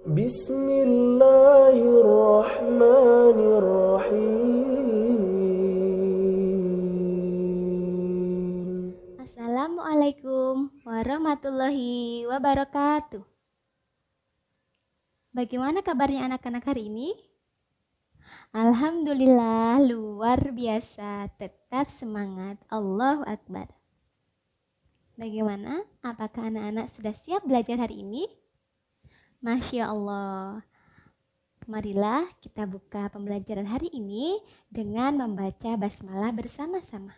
Bismillahirrahmanirrahim. Assalamualaikum warahmatullahi wabarakatuh. Bagaimana kabarnya anak-anak hari ini? Alhamdulillah, luar biasa. Tetap semangat. Allahu Akbar. Bagaimana? Apakah anak-anak sudah siap belajar hari ini? Masya Allah. Marilah kita buka pembelajaran hari ini dengan membaca basmalah bersama-sama.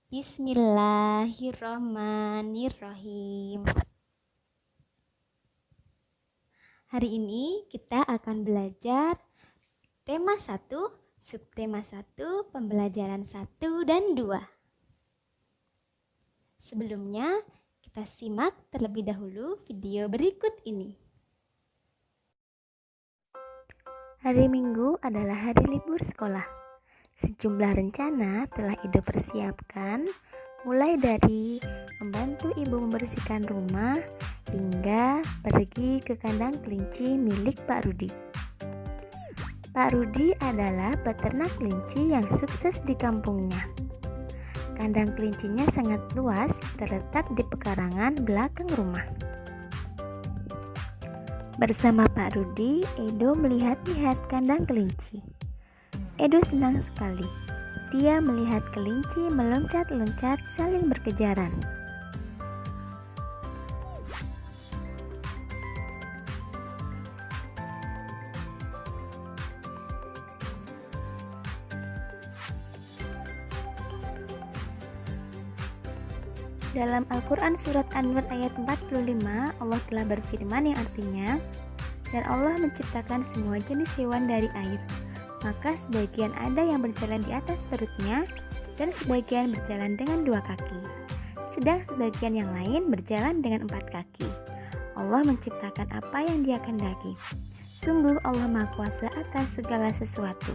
Bismillahirrahmanirrahim. Hari ini kita akan belajar tema 1, subtema 1, pembelajaran 1 dan 2. Sebelumnya, kita simak terlebih dahulu video berikut ini. Hari Minggu adalah hari libur sekolah. Sejumlah rencana telah Edo persiapkan, mulai dari membantu ibu membersihkan rumah hingga pergi ke kandang kelinci milik Pak Rudi. Pak Rudi adalah peternak kelinci yang sukses di kampungnya. Kandang kelincinya sangat luas, terletak di pekarangan belakang rumah. Bersama Pak Rudi, Edo melihat-lihat kandang kelinci. Edo senang sekali. Dia melihat kelinci meloncat-loncat saling berkejaran. Dalam Al-Quran Surat An-Nur ayat 45, Allah telah berfirman yang artinya, dan Allah menciptakan semua jenis hewan dari air. Maka sebagian ada yang berjalan di atas perutnya, dan sebagian berjalan dengan 2 kaki. Sedang sebagian yang lain berjalan dengan 4 kaki. Allah menciptakan apa yang Dia kehendaki. Sungguh Allah Maha Kuasa atas segala sesuatu.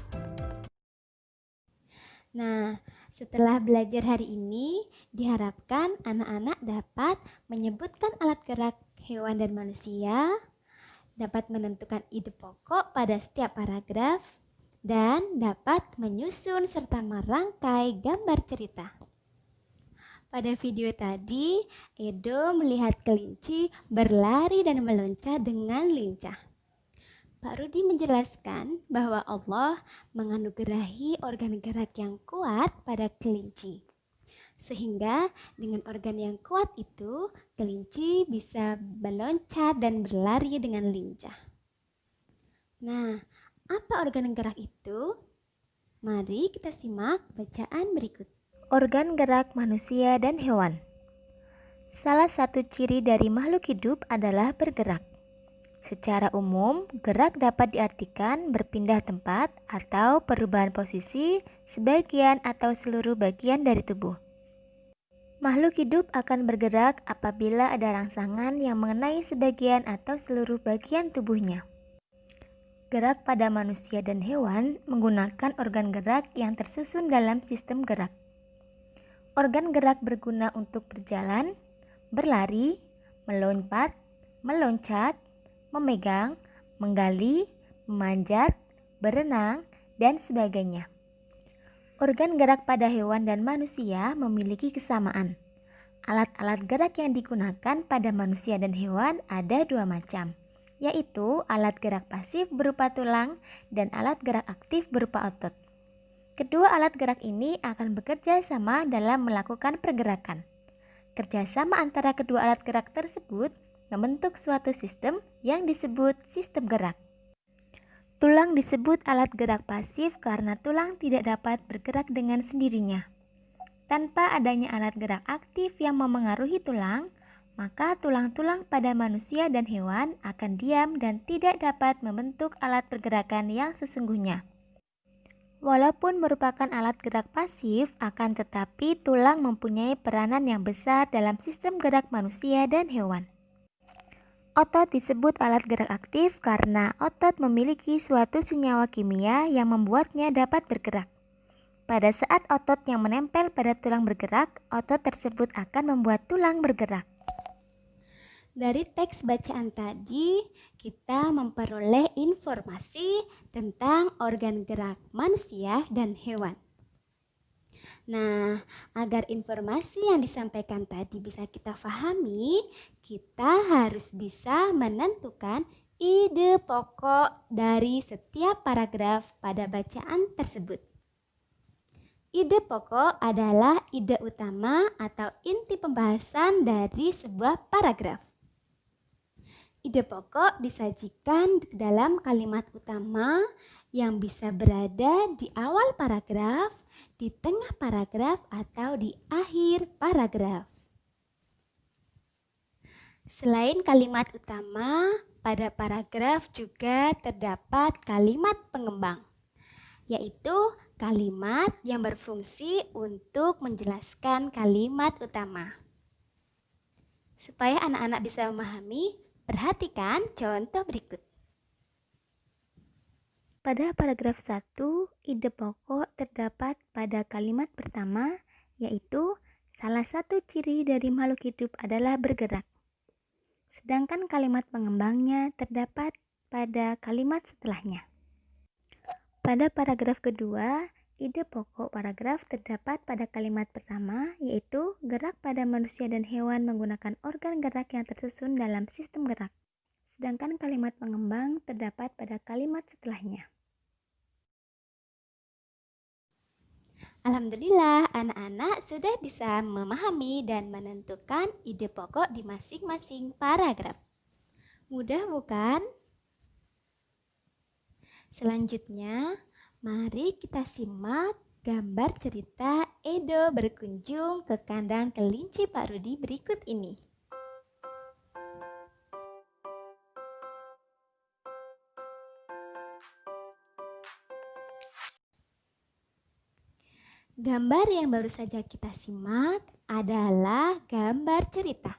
Nah, setelah belajar hari ini, diharapkan anak-anak dapat menyebutkan alat gerak hewan dan manusia, dapat menentukan ide pokok pada setiap paragraf, dan dapat menyusun serta merangkai gambar cerita. Pada video tadi, Edo melihat kelinci berlari dan meloncat dengan lincah. Pak Rudi menjelaskan bahwa Allah menganugerahi organ gerak yang kuat pada kelinci. Sehingga dengan organ yang kuat itu, kelinci bisa meloncat dan berlari dengan lincah. Nah, apa organ gerak itu? Mari kita simak bacaan berikut. Organ gerak manusia dan hewan. Salah satu ciri dari makhluk hidup adalah bergerak. Secara umum, gerak dapat diartikan berpindah tempat atau perubahan posisi sebagian atau seluruh bagian dari tubuh. Makhluk hidup akan bergerak apabila ada rangsangan yang mengenai sebagian atau seluruh bagian tubuhnya. Gerak pada manusia dan hewan menggunakan organ gerak yang tersusun dalam sistem gerak. Organ gerak berguna untuk berjalan, berlari, melompat, meloncat, memegang, menggali, memanjat, berenang, dan sebagainya. Organ gerak pada hewan dan manusia memiliki kesamaan. Alat-alat gerak yang digunakan pada manusia dan hewan ada 2 macam, yaitu alat gerak pasif berupa tulang dan alat gerak aktif berupa otot. Kedua alat gerak ini akan bekerja sama dalam melakukan pergerakan. Kerjasama antara kedua alat gerak tersebut membentuk suatu sistem yang disebut sistem gerak. Tulang disebut alat gerak pasif karena tulang tidak dapat bergerak dengan sendirinya. Tanpa adanya alat gerak aktif yang memengaruhi tulang, maka tulang-tulang pada manusia dan hewan akan diam dan tidak dapat membentuk alat pergerakan yang sesungguhnya. Walaupun merupakan alat gerak pasif, akan tetapi tulang mempunyai peranan yang besar dalam sistem gerak manusia dan hewan. Otot disebut alat gerak aktif karena otot memiliki suatu senyawa kimia yang membuatnya dapat bergerak. Pada saat otot yang menempel pada tulang bergerak, otot tersebut akan membuat tulang bergerak. Dari teks bacaan tadi, kita memperoleh informasi tentang organ gerak manusia dan hewan. Nah, agar informasi yang disampaikan tadi bisa kita pahami, kita harus bisa menentukan ide pokok dari setiap paragraf pada bacaan tersebut. Ide pokok adalah ide utama atau inti pembahasan dari sebuah paragraf. Ide pokok disajikan dalam kalimat utama yang bisa berada di awal paragraf, di tengah paragraf, atau di akhir paragraf. Selain kalimat utama, pada paragraf juga terdapat kalimat pengembang, yaitu kalimat yang berfungsi untuk menjelaskan kalimat utama. Supaya anak-anak bisa memahami, perhatikan contoh berikut. Pada paragraf 1, ide pokok terdapat pada kalimat pertama, yaitu salah satu ciri dari makhluk hidup adalah bergerak. Sedangkan kalimat pengembangnya terdapat pada kalimat setelahnya. Pada paragraf kedua, ide pokok paragraf terdapat pada kalimat pertama, yaitu gerak pada manusia dan hewan menggunakan organ gerak yang tersusun dalam sistem gerak. Sedangkan kalimat pengembang terdapat pada kalimat setelahnya. Alhamdulillah, anak-anak sudah bisa memahami dan menentukan ide pokok di masing-masing paragraf. Mudah bukan? Selanjutnya, mari kita simak gambar cerita Edo berkunjung ke kandang kelinci Pak Rudi berikut ini. Gambar yang baru saja kita simak adalah gambar cerita.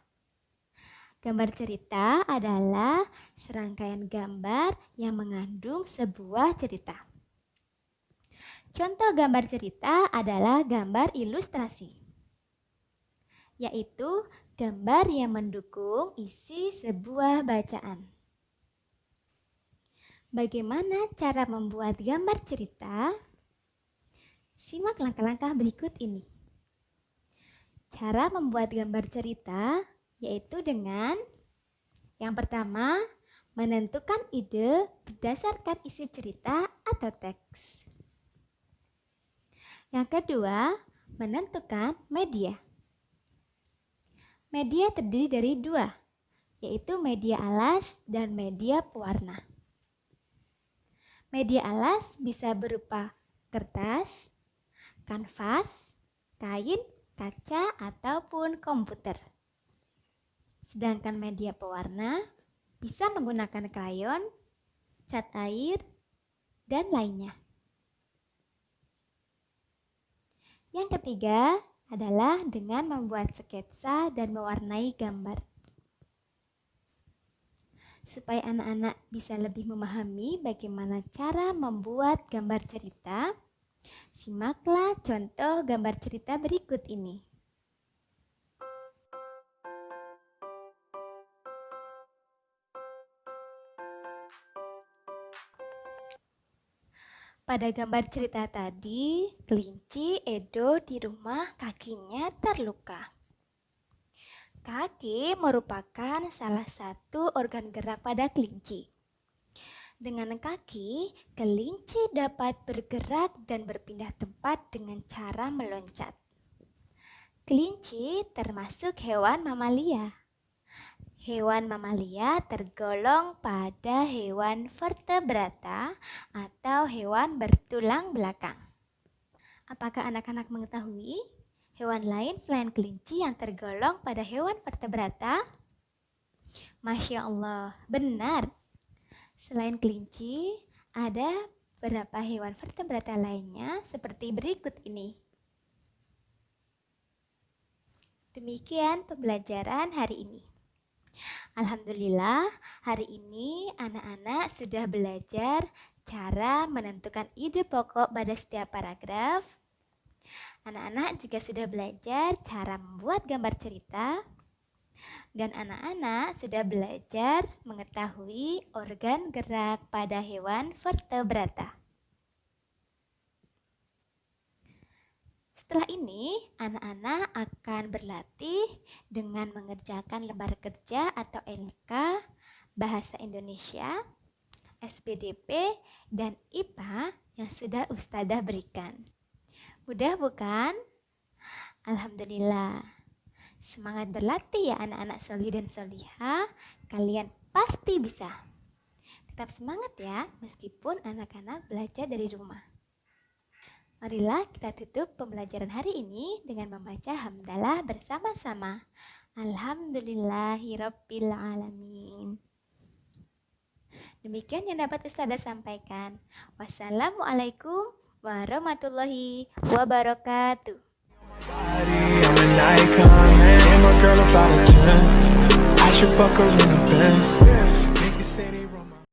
Gambar cerita adalah serangkaian gambar yang mengandung sebuah cerita. Contoh gambar cerita adalah gambar ilustrasi, yaitu gambar yang mendukung isi sebuah bacaan. Bagaimana cara membuat gambar cerita? Simak langkah-langkah berikut ini. Cara membuat gambar cerita yaitu dengan yang pertama, menentukan ide berdasarkan isi cerita atau teks. Yang kedua, menentukan media. Media terdiri dari dua, yaitu media alas dan media pewarna. Media alas bisa berupa kertas, kanvas, kain, kaca, ataupun komputer. Sedangkan media pewarna bisa menggunakan krayon, cat air, dan lainnya. Yang ketiga adalah dengan membuat sketsa dan mewarnai gambar. Supaya anak-anak bisa lebih memahami bagaimana cara membuat gambar cerita, simaklah contoh gambar cerita berikut ini. Pada gambar cerita tadi, kelinci Edo di rumah kakinya terluka. Kaki merupakan salah satu organ gerak pada kelinci. Dengan kaki, kelinci dapat bergerak dan berpindah tempat dengan cara meloncat. Kelinci termasuk hewan mamalia. Hewan mamalia tergolong pada hewan vertebrata atau hewan bertulang belakang. Apakah anak-anak mengetahui hewan lain selain kelinci yang tergolong pada hewan vertebrata? Masya Allah, benar. Selain kelinci, ada beberapa hewan vertebrata lainnya seperti berikut ini. Demikian pembelajaran hari ini. Alhamdulillah, hari ini anak-anak sudah belajar cara menentukan ide pokok pada setiap paragraf. Anak-anak juga sudah belajar cara membuat gambar cerita. dan anak-anak sudah belajar mengetahui organ gerak pada hewan vertebrata. Setelah ini, anak-anak akan berlatih dengan mengerjakan lembar kerja atau LK, Bahasa Indonesia, SPDP, dan IPA yang sudah Ustadzah berikan. Mudah bukan? Alhamdulillah. Semangat berlatih ya anak-anak solih dan solihah, kalian pasti bisa. Tetap semangat ya, meskipun anak-anak belajar dari rumah. Marilah kita tutup pembelajaran hari ini dengan membaca hamdalah bersama-sama. Alhamdulillahirabbil alamin. Demikian yang dapat Ustadzah sampaikan. Wassalamualaikum warahmatullahi wabarakatuh. I'm an icon, man. And my girl about a 10. I should fuck her in a Benz.